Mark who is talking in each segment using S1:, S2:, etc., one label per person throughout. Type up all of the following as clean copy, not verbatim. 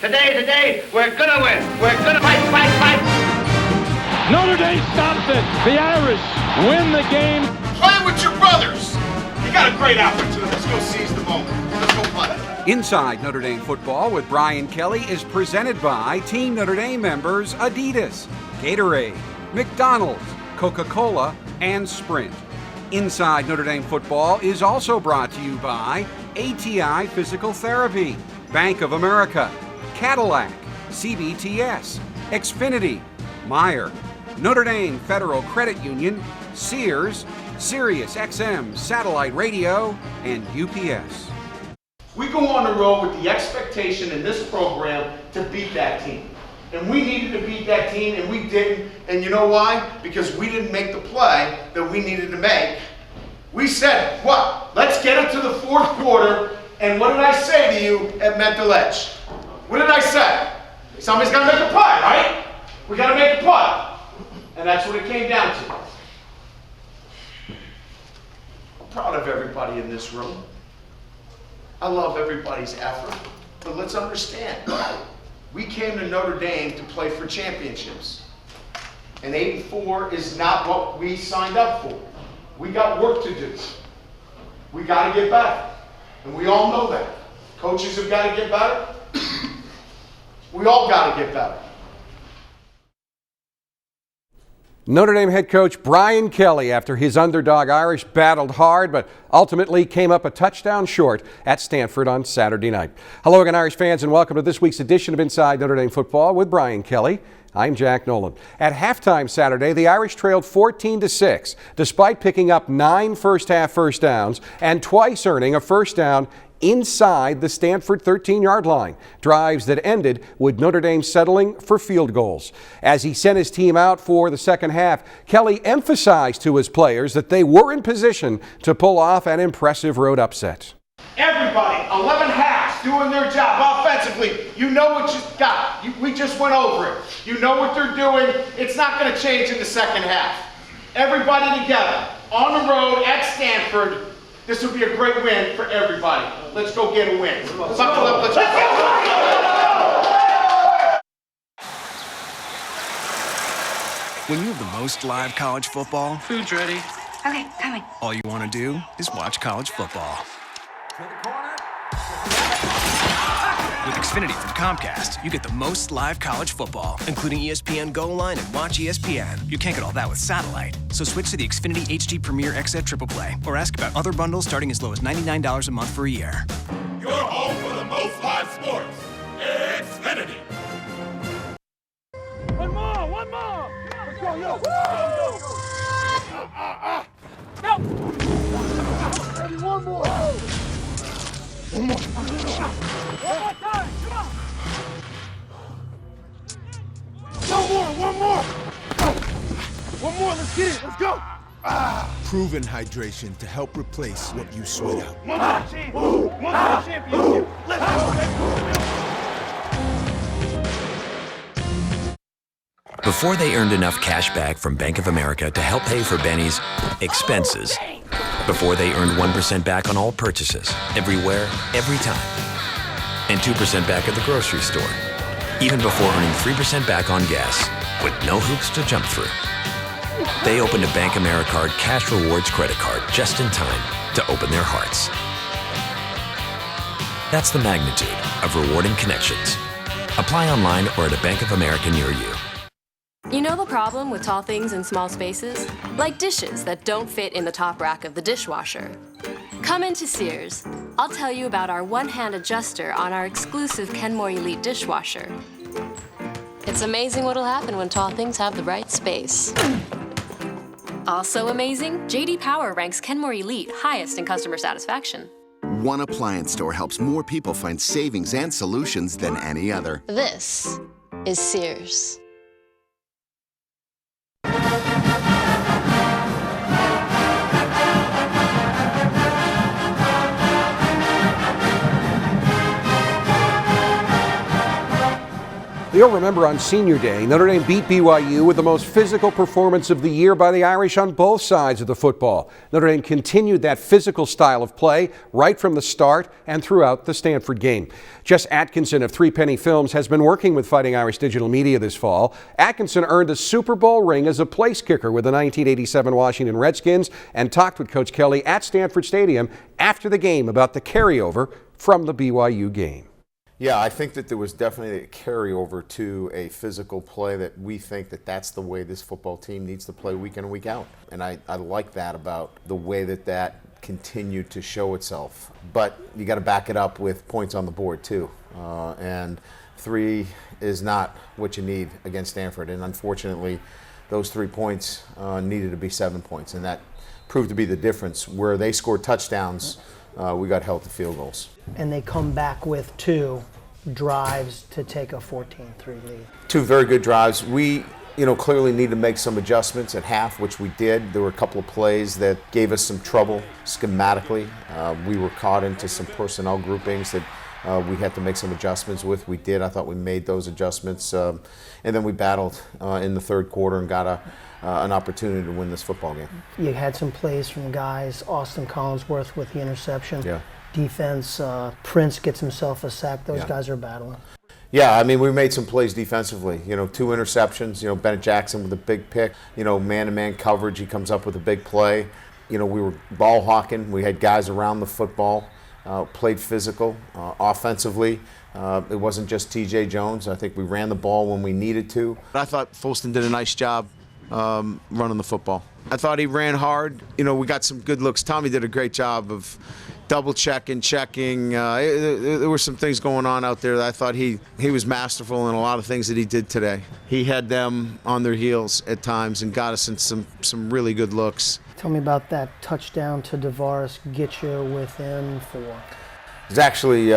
S1: Today's the day. We're gonna win. We're gonna fight.
S2: Notre Dame stops it. The Irish win the game.
S3: Play with your brothers. You got a great opportunity. Let's go seize the moment. Let's go play.
S4: Inside Notre Dame Football with Brian Kelly is presented by Team Notre Dame members Adidas, Gatorade, McDonald's, Coca-Cola, and Sprint. Inside Notre Dame Football is also brought to you by ATI Physical Therapy, Bank of America, Cadillac, CBTS, Xfinity, Meyer, Notre Dame Federal Credit Union, Sears, Sirius XM Satellite Radio, and UPS.
S3: We go on the road with the expectation in this program to beat that team. And we needed to beat that team, and we didn't. And you know why? Because we didn't make the play that we needed to make. We said, what? Let's get it to the fourth quarter. And what did I say to you at Mental Edge? What did I say? Somebody's got to make a play, right? We got to make a play. And that's what it came down to. I'm proud of everybody in this room. I love everybody's effort. But let's understand, we came to Notre Dame to play for championships. And 8-4 is not what we signed up for. We got work to do. We got to get better. And we all know that. Coaches have got to get better. We all got to get better.
S4: Notre Dame head coach Brian Kelly, after his underdog Irish battled hard but ultimately came up a touchdown short at Stanford on Saturday night. Hello again, Irish fans, and welcome to this week's edition of Inside Notre Dame Football with Brian Kelly. I'm Jack Nolan. At halftime Saturday, the Irish trailed 14-6, despite picking up 9 first-half first downs and twice earning a first down inside the Stanford 13-yard line. Drives that ended with Notre Dame settling for field goals. As he sent his team out for the second half, Kelly emphasized to his players that they were in position to pull off an impressive road upset.
S3: Everybody, 11 halves, doing their job offensively. You know what you got. We just went over it. You know what they're doing. It's not going to change in the second half. Everybody together, on the road at Stanford. This will be a great win for everybody. Let's go get a win. Buckle up, let's go.
S5: When you have the most live college football,
S6: food's ready.
S7: Okay, coming.
S5: All you want to do is watch college football. With Xfinity from Comcast, you get the most live college football, including ESPN Go Line and Watch ESPN. You can't get all that with satellite. So switch to the Xfinity HD Premier XZ Triple Play or ask about other bundles starting as low as $99 a month for a year.
S8: You're home for the most live sports. Xfinity.
S2: One more. Let's go, yo. Ready, one more. One more time, come on. One more, let's get it, let's go.
S9: Proven hydration to help replace what you sweat out.
S2: One more championship. Let's go, baby.
S10: Before they earned enough cash back from Bank of America to help pay for Benny's expenses. Before they earned 1% back on all purchases, everywhere, every time. And 2% back at the grocery store. Even before earning 3% back on gas, with no hoops to jump through. They opened a Bank Americard Cash Rewards credit card just in time to open their hearts. That's the magnitude of rewarding connections. Apply online or at a Bank of America near you.
S11: You know the problem with tall things in small spaces? Like dishes that don't fit in the top rack of the dishwasher. Come into Sears. I'll tell you about our one-hand adjuster on our exclusive Kenmore Elite dishwasher. It's amazing what'll happen when tall things have the right space. Also amazing, J.D. Power ranks Kenmore Elite highest in customer satisfaction.
S12: One appliance store helps more people find savings and solutions than any other.
S11: This is Sears.
S4: You'll remember on Senior Day, Notre Dame beat BYU with the most physical performance of the year by the Irish on both sides of the football. Notre Dame continued that physical style of play right from the start and throughout the Stanford game. Jess Atkinson of Three Penny Films has been working with Fighting Irish Digital Media this fall. Atkinson earned a Super Bowl ring as a place kicker with the 1987 Washington Redskins and talked with Coach Kelly at Stanford Stadium after the game about the carryover from the BYU game.
S3: Yeah, I think that there was definitely a carryover to a physical play that we think that that's the way this football team needs to play week in and week out. And I like that about the way that continued to show itself. But you got to back it up with points on the board too. And 3 is not what you need against Stanford. And unfortunately, those 3 points needed to be 7 points. And that proved to be the difference. Where they scored touchdowns, we got held to field goals.
S6: And they come back with 2 drives to take a 14-3 lead.
S3: 2 very good drives. We, clearly need to make some adjustments at half, which we did. There were a couple of plays that gave us some trouble schematically. We were caught into some personnel groupings that we had to make some adjustments with. We did. I thought we made those adjustments. And then we battled in the third quarter and got an opportunity to win this football game.
S6: You had some plays from guys, Austin Collinsworth with the interception.
S3: Yeah.
S6: Defense, Prince gets himself a sack. Those guys are battling.
S3: Yeah, I mean, we made some plays defensively. 2 interceptions. Bennett Jackson with a big pick. Man-to-man coverage, he comes up with a big play. We were ball hawking. We had guys around the football, played physical, offensively. It wasn't just T.J. Jones. I think we ran the ball when we needed to. I thought Folston did a nice job running the football. I thought he ran hard. We got some good looks. Tommy did a great job of double checking. There were some things going on out there that I thought he was masterful in a lot of things that he did today. He had them on their heels at times and got us in some really good looks.
S6: Tell me about that touchdown to DeVaris, get you within 4.
S3: It's actually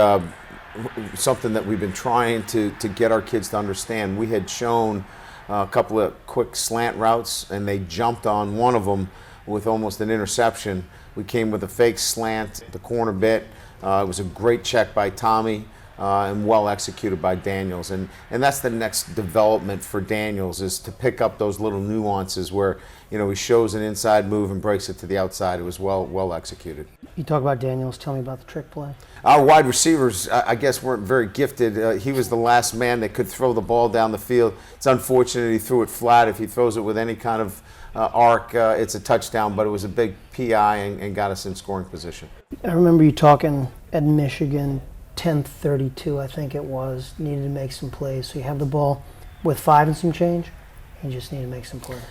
S3: something that we've been trying to get our kids to understand. We had shown a couple of quick slant routes, and they jumped on one of them with almost an interception. We came with a fake slant at the corner bit. It was a great check by Tommy and well executed by Daniels. And that's the next development for Daniels, is to pick up those little nuances where, he shows an inside move and breaks it to the outside. It was well executed.
S6: You talk about Daniels. Tell me about the trick play.
S3: Our wide receivers, I guess, weren't very gifted. He was the last man that could throw the ball down the field. It's unfortunate he threw it flat. If he throws it with any kind of arc, it's a touchdown, but it was a big PI and got us in scoring position.
S6: I remember you talking at Michigan, 10:32, I think it was, needed to make some plays. So you have the ball with 5 and some change, you just need to make some plays.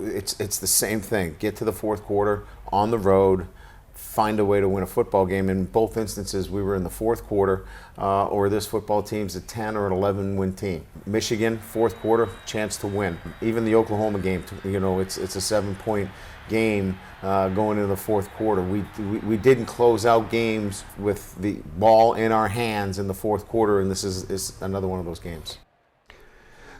S3: It's the same thing. Get to the fourth quarter, on the road, find a way to win a football game. In both instances, we were in the fourth quarter, or this football team's a 10 or an 11 win team. Michigan, fourth quarter, chance to win. Even the Oklahoma game, it's a 7-point game going into the fourth quarter. We didn't close out games with the ball in our hands in the fourth quarter, and this is another one of those games.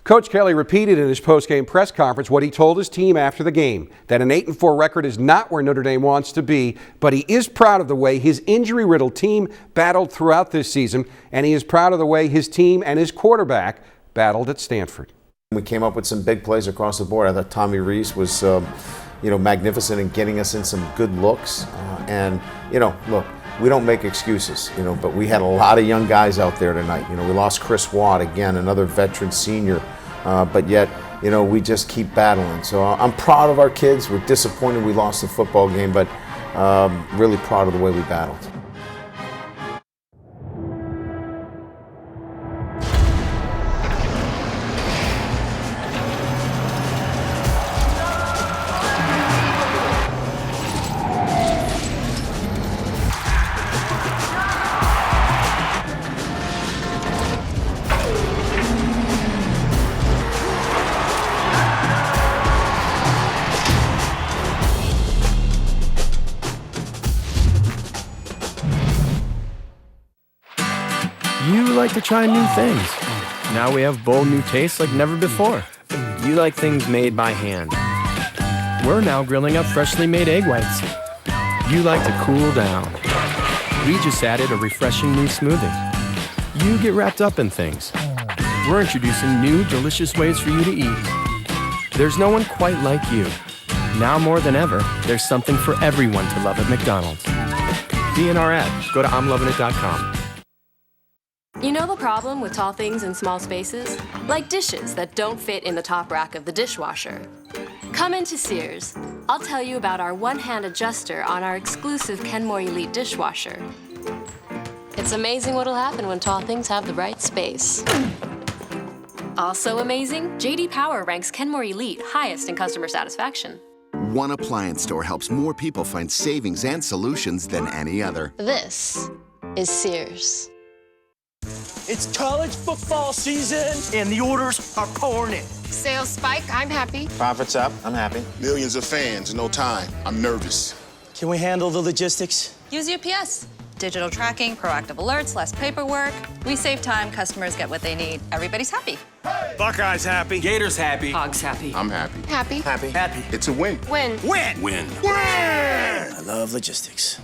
S4: Coach Kelly repeated in his post-game press conference what he told his team after the game, that an 8-4 record is not where Notre Dame wants to be, but he is proud of the way his injury-riddled team battled throughout this season, and he is proud of the way his team and his quarterback battled at Stanford.
S3: We came up with some big plays across the board. I thought Tommy Reese was magnificent in getting us in some good looks. Look, we don't make excuses, but we had a lot of young guys out there tonight. We lost Chris Watt, again, another veteran senior, but yet, we just keep battling. So I'm proud of our kids. We're disappointed we lost the football game, but really proud of the way we battled.
S7: You like to try new things. Now we have bold new tastes like never before. You like things made by hand. We're now grilling up freshly made egg whites. You like to cool down. We just added a refreshing new smoothie. You get wrapped up in things. we're introducing new, delicious ways for you to eat. There's no one quite like you. Now more than ever, there's something for everyone to love at McDonald's. Be in our ad. Go to I'mLovinIt.com.
S11: You know the problem with tall things in small spaces? Like dishes that don't fit in the top rack of the dishwasher. Come into Sears. I'll tell you about our one-hand adjuster on our exclusive Kenmore Elite dishwasher. It's amazing what'll happen when tall things have the right space. Also amazing, J.D. Power ranks Kenmore Elite highest in customer satisfaction.
S12: One appliance store helps more people find savings and solutions than any other.
S11: This is Sears.
S2: It's college football season, and the orders are pouring in.
S13: Sales spike, I'm happy.
S2: Profits up, I'm happy.
S8: Millions of fans, no time. I'm nervous.
S2: Can we handle the logistics?
S13: Use UPS. Digital tracking, proactive alerts, less paperwork. We save time, customers get what they need. Everybody's happy.
S2: Buckeyes happy.
S9: Gators happy.
S13: Hogs happy.
S8: I'm happy.
S13: Happy.
S2: Happy. Happy.
S8: It's a win.
S13: Win.
S2: Win.
S8: Win.
S2: Win. I love logistics.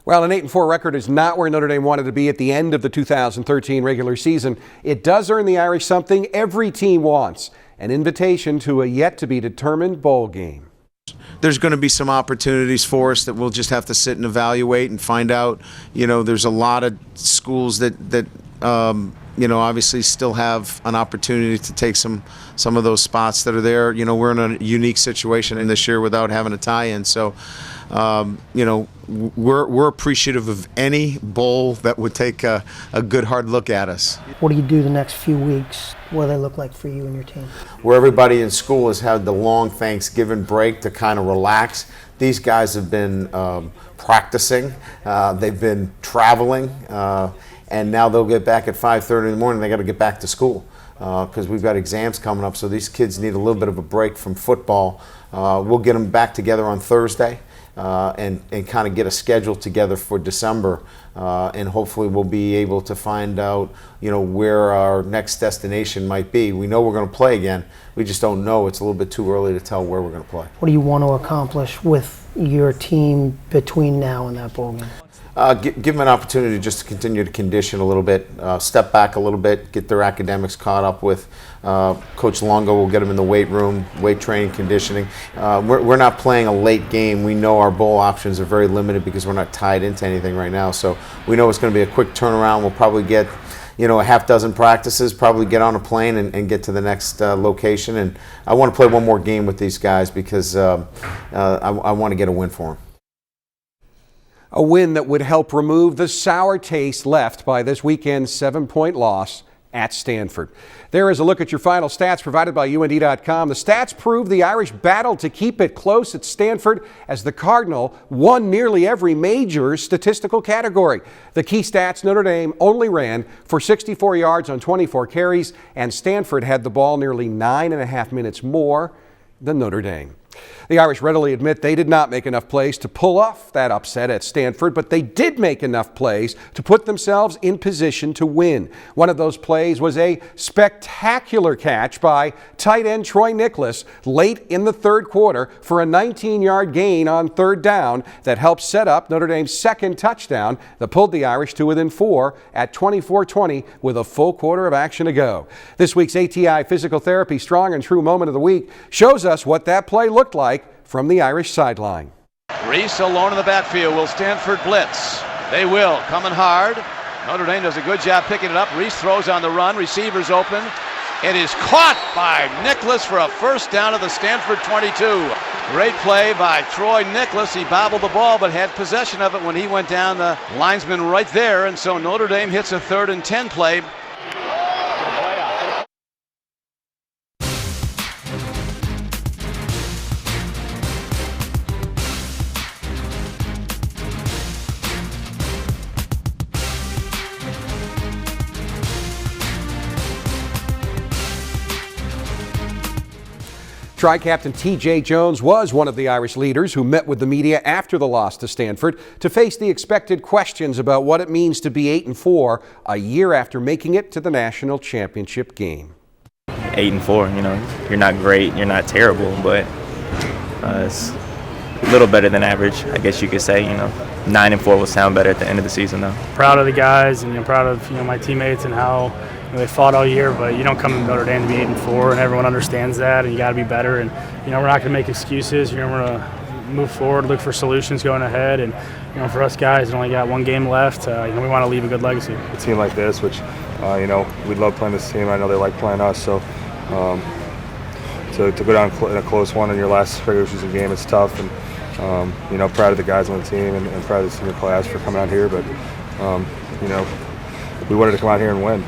S4: Well, an 8-4 record is not where Notre Dame wanted to be at the end of the 2013 regular season. It does earn the Irish something every team wants, an invitation to a yet-to-be-determined bowl game.
S3: There's going to be some opportunities for us that we'll just have to sit and evaluate and find out. You know, there's a lot of schools that you know, obviously still have an opportunity to take some of those spots that are there. You know, we're in a unique situation in this year without having a tie-in. So, you know, we're appreciative of any bowl that would take a good hard look at us.
S6: What do you do the next few weeks? What do they look like for you and your team?
S3: Where everybody in school has had the long Thanksgiving break to kind of relax, these guys have been practicing, they've been traveling, and now they'll get back at 5:30 in the morning. They got to get back to school because we've got exams coming up, so these kids need a little bit of a break from football. We'll get them back together on Thursday and kind of get a schedule together for December, and hopefully we'll be able to find out, you know, where our next destination might be. We know we're going to play again. We just don't know. It's a little bit too early to tell where we're going to play.
S6: What do you want to accomplish with your team between now and that bowl game?
S3: Give them an opportunity just to continue to condition a little bit, step back a little bit, get their academics caught up with. Coach Longo will get them in the weight room, weight training, conditioning. We're not playing a late game. We know our bowl options are very limited because we're not tied into anything right now. So we know it's going to be a quick turnaround. We'll probably get, you know, a half dozen practices, probably get on a plane and get to the next location. And I want to play one more game with these guys because I want to get a win for them.
S4: A win that would help remove the sour taste left by this weekend's 7-point loss at Stanford. There is a look at your final stats provided by UND.com. The stats prove the Irish battled to keep it close at Stanford as the Cardinal won nearly every major statistical category. The key stats: Notre Dame only ran for 64 yards on 24 carries, and Stanford had the ball nearly 9.5 minutes more than Notre Dame. The Irish readily admit they did not make enough plays to pull off that upset at Stanford, but they did make enough plays to put themselves in position to win. One of those plays was a spectacular catch by tight end Troy Nicholas late in the third quarter for a 19-yard gain on third down that helped set up Notre Dame's second touchdown that pulled the Irish to within 4 at 24-20 with a full quarter of action to go. This week's ATI Physical Therapy Strong and True Moment of the Week shows us what that play looked like from the Irish sideline.
S1: Reese alone in the backfield. Will Stanford blitz? They will. Coming hard. Notre Dame does a good job picking it up. Reese throws on the run. Receivers open. It is caught by Nicholas for a first down of the Stanford 22. Great play by Troy Nicholas. He bobbled the ball but had possession of it when he went down the linesman right there. And so Notre Dame hits a 3rd and 10 play.
S4: Tri-captain T.J. Jones was one of the Irish leaders who met with the media after the loss to Stanford to face the expected questions about what it means to be 8-4 a year after making it to the national championship game.
S14: 8-4, you know, you're not great, you're not terrible, but it's A little better than average, I guess you could say. 9-4 will sound better at the end of the season, though.
S15: Proud of the guys, and proud of my teammates and how they fought all year. But you don't come to Notre Dame to be 8-4, and everyone understands that. And you got to be better. And we're not going to make excuses. We're going to move forward, look for solutions going ahead. And for us guys, we only got one game left. We want to leave a good legacy.
S16: A team like this, which we love playing this team. I know they like playing us. So to go down in a close one in your last regular season game, it's tough. And proud of the guys on the team and proud of the senior class for coming out here. But we wanted to come out here and win.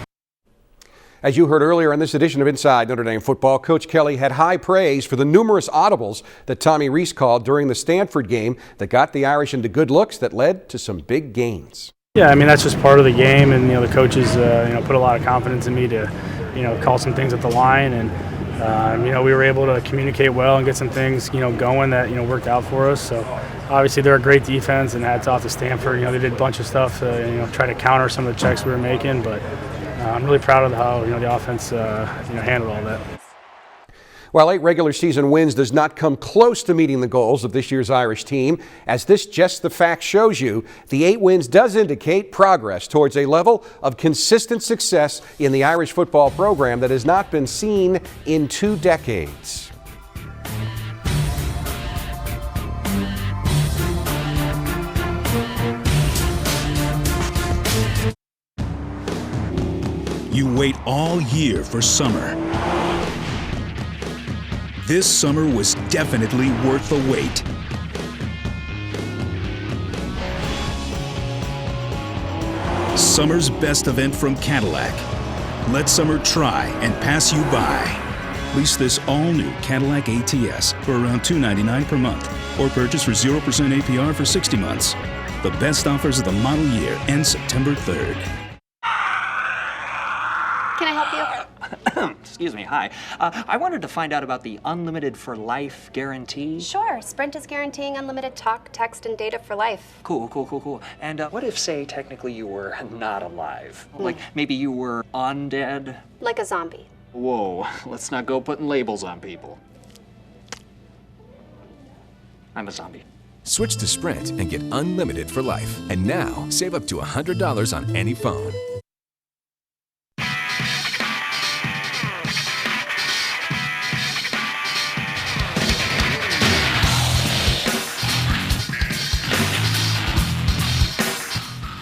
S4: As you heard earlier on this edition of Inside Notre Dame Football, Coach Kelly had high praise for the numerous audibles that Tommy Rees called during the Stanford game that got the Irish into good looks that led to some big gains.
S15: Yeah, that's just part of the game, and the coaches put a lot of confidence in me to call some things at the line, and we were able to communicate well and get some things going that worked out for us. So obviously they're a great defense, and hats off to Stanford. They did a bunch of stuff to try to counter some of the checks we were making, but I'm really proud of how the offense handled all that.
S4: While 8 regular season wins does not come close to meeting the goals of this year's Irish team, as this Just the Fact shows you, the 8 wins does indicate progress towards a level of consistent success in the Irish football program that has not been seen in 2 decades.
S17: You wait all year for summer. This summer was definitely worth the wait. Summer's best event from Cadillac. Let summer try and pass you by. Lease this all-new Cadillac ATS for around $299 per month, or purchase for 0% APR for 60 months. The best offers of the model year end September 3rd.
S18: Can I help you? Excuse me, hi. I wanted to find out about the Unlimited for Life guarantee.
S19: Sure, Sprint is guaranteeing unlimited talk, text, and data for life.
S18: Cool. And what if, say, technically you were not alive? Like, maybe you were undead?
S19: Like a zombie.
S18: Whoa, let's not go putting labels on people. I'm a zombie.
S20: Switch to Sprint and get unlimited for life. And now, save up to $100 on any phone.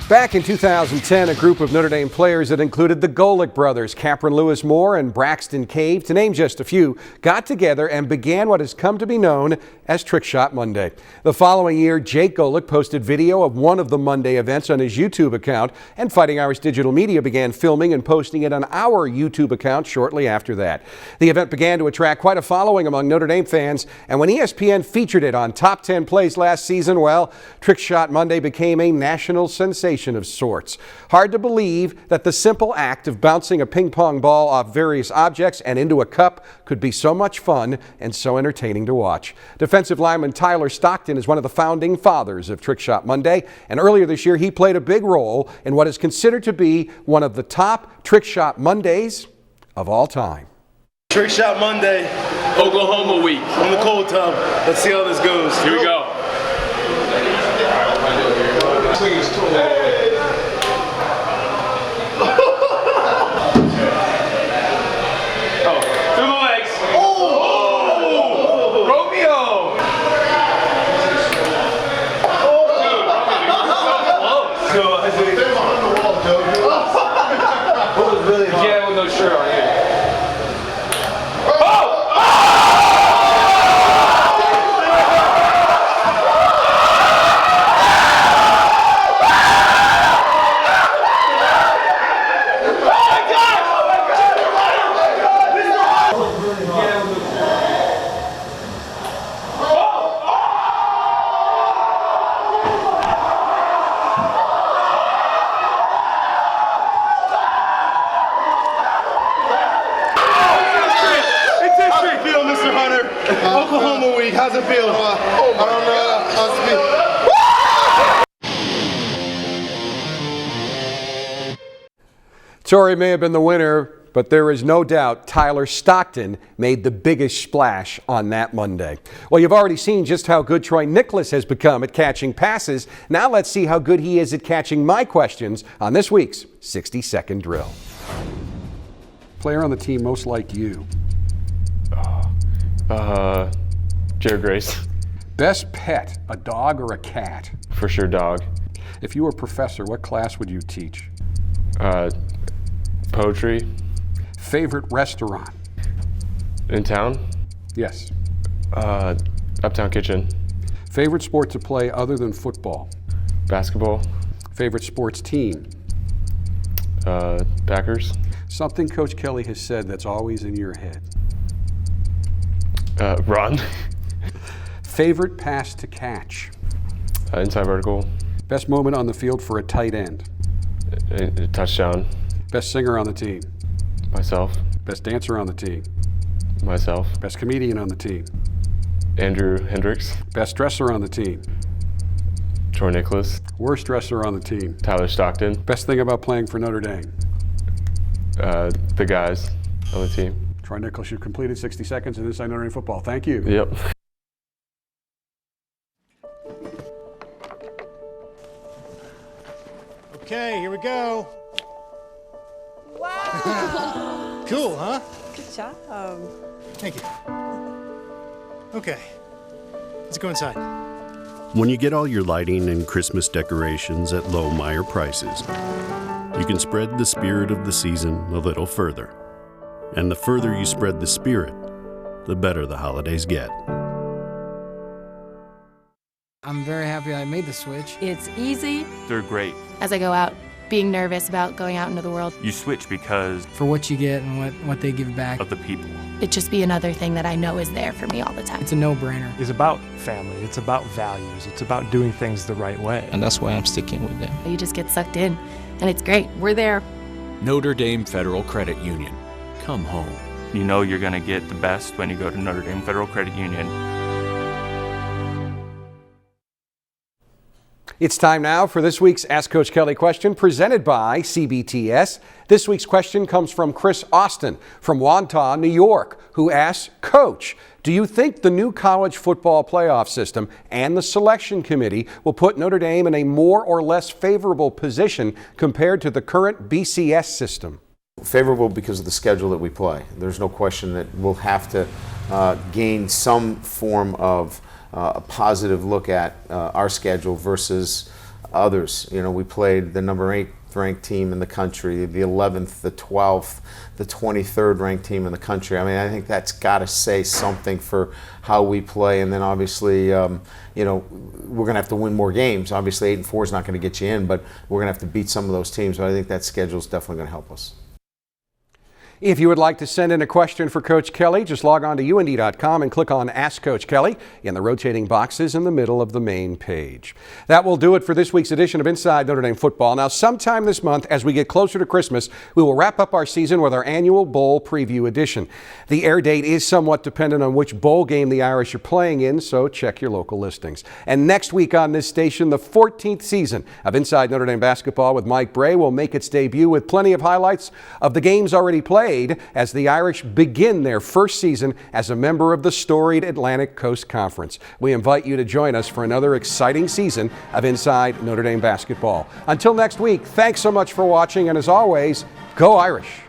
S4: Back in 2010, a group of Notre Dame players that included the Golick brothers, Capron Lewis Moore and Braxton Cave, to name just a few, got together and began what has come to be known as Trick Shot Monday. The following year, Jake Golick posted video of one of the Monday events on his YouTube account, and Fighting Irish Digital Media began filming and posting it on our YouTube account shortly after that. The event began to attract quite a following among Notre Dame fans, and when ESPN featured it on Top 10 Plays last season, well, Trick Shot Monday became a national sensation of sorts. Hard to believe that the simple act of bouncing a ping pong ball off various objects and into a cup could be so much fun and so entertaining to watch. Defensive lineman Tyler Stockton is one of the founding fathers of Trick Shot Monday, and earlier this year he played a big role in what is considered to be one of the top Trick Shot Mondays of all time.
S21: Trick Shot Monday, Oklahoma week. On the cold tub. Let's see how this goes. Here we go.
S1: Yeah, with no shirt on.
S21: Oklahoma week, how's it feel?
S4: Torrey may have been the winner, but there is no doubt Tyler Stockton made the biggest splash on that Monday. Well, you've already seen just how good Troy Nicholas has become at catching passes. Now let's see how good he is at catching my questions on this week's 60-second drill. Player on the team most like you?
S5: Jared Grace.
S4: Best pet, a dog or a cat?
S5: For sure, dog.
S4: If you were a professor, what class would you teach?
S5: Poetry.
S4: Favorite restaurant?
S5: In town?
S4: Yes.
S5: Uptown Kitchen.
S4: Favorite sport to play other than football?
S5: Basketball.
S4: Favorite sports team?
S5: Packers.
S4: Something Coach Kelly has said that's always in your head?
S5: Run.
S4: Favorite pass to catch?
S5: Inside vertical.
S4: Best moment on the field for a tight end?
S5: A touchdown.
S4: Best singer on the team?
S5: Myself.
S4: Best dancer on the team?
S5: Myself.
S4: Best comedian on the team?
S5: Andrew Hendricks.
S4: Best dresser on the team?
S5: Troy Nicholas.
S4: Worst dresser on the team?
S5: Tyler Stockton.
S4: Best thing about playing for Notre Dame?
S5: The guys on the team.
S4: Troy Nicholas, you've completed 60 seconds in Inside Notre Dame Football. Thank you.
S5: Yep.
S22: Okay, here we go.
S23: Wow.
S22: Cool, huh?
S23: Good job.
S22: Thank you. Okay, let's go inside.
S24: When you get all your lighting and Christmas decorations at low Meyer prices, you can spread the spirit of the season a little further. And the further you spread the spirit, the better the holidays get.
S25: I'm very happy I made the switch.
S26: It's easy.
S27: They're great.
S26: As I go out, being nervous about going out into the world.
S27: You switch because
S25: For what you get and what they give back.
S27: of the people.
S26: It'd just be another thing that I know is there for me all the time.
S25: It's a no-brainer.
S15: It's about family. It's about values. It's about doing things the right way.
S28: And that's why I'm sticking with them.
S26: You just get sucked in, and it's great. We're there.
S29: Notre Dame Federal Credit Union. Come home.
S27: You know you're going to get the best when you go to Notre Dame Federal Credit Union.
S4: It's time now for this week's Ask Coach Kelly question presented by CBTS. This week's question comes from Chris Austin from Wantagh, New York, who asks, Coach, do you think the new college football playoff system and the selection committee will put Notre Dame in a more or less favorable position compared to the current BCS system?
S3: Favorable because of the schedule that we play. There's no question that we'll have to gain some form of a positive look at our schedule versus others. You know, we played the number 8 ranked team in the country, the 11th, the 12th, the 23rd ranked team in the country. I mean, I think that's got to say something for how we play. And then obviously, you know, we're going to have to win more games. Obviously, 8-4 is not going to get you in, but we're going to have to beat some of those teams. But I think that schedule is definitely going to help us.
S4: If you would like to send in a question for Coach Kelly, just log on to UND.com and click on Ask Coach Kelly in the rotating boxes in the middle of the main page. That will do it for this week's edition of Inside Notre Dame Football. Now, sometime this month, as we get closer to Christmas, we will wrap up our season with our annual Bowl Preview Edition. The air date is somewhat dependent on which bowl game the Irish are playing in, so check your local listings. And next week on this station, the 14th season of Inside Notre Dame Basketball with Mike Bray will make its debut with plenty of highlights of the games already played as the Irish begin their first season as a member of the storied Atlantic Coast Conference. We invite you to join us for another exciting season of Inside Notre Dame Basketball. Until next week, thanks so much for watching, and as always, go Irish!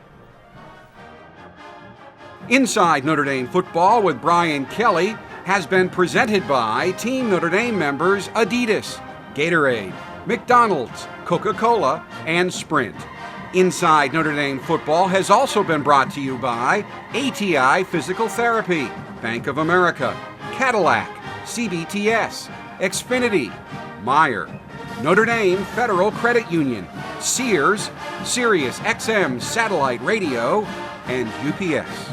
S4: Inside Notre Dame Football with Brian Kelly has been presented by Team Notre Dame members Adidas, Gatorade, McDonald's, Coca-Cola, and Sprint. Inside Notre Dame Football has also been brought to you by ATI Physical Therapy, Bank of America, Cadillac, CBTS, Xfinity, Meyer, Notre Dame Federal Credit Union, Sears, Sirius XM Satellite Radio, and UPS.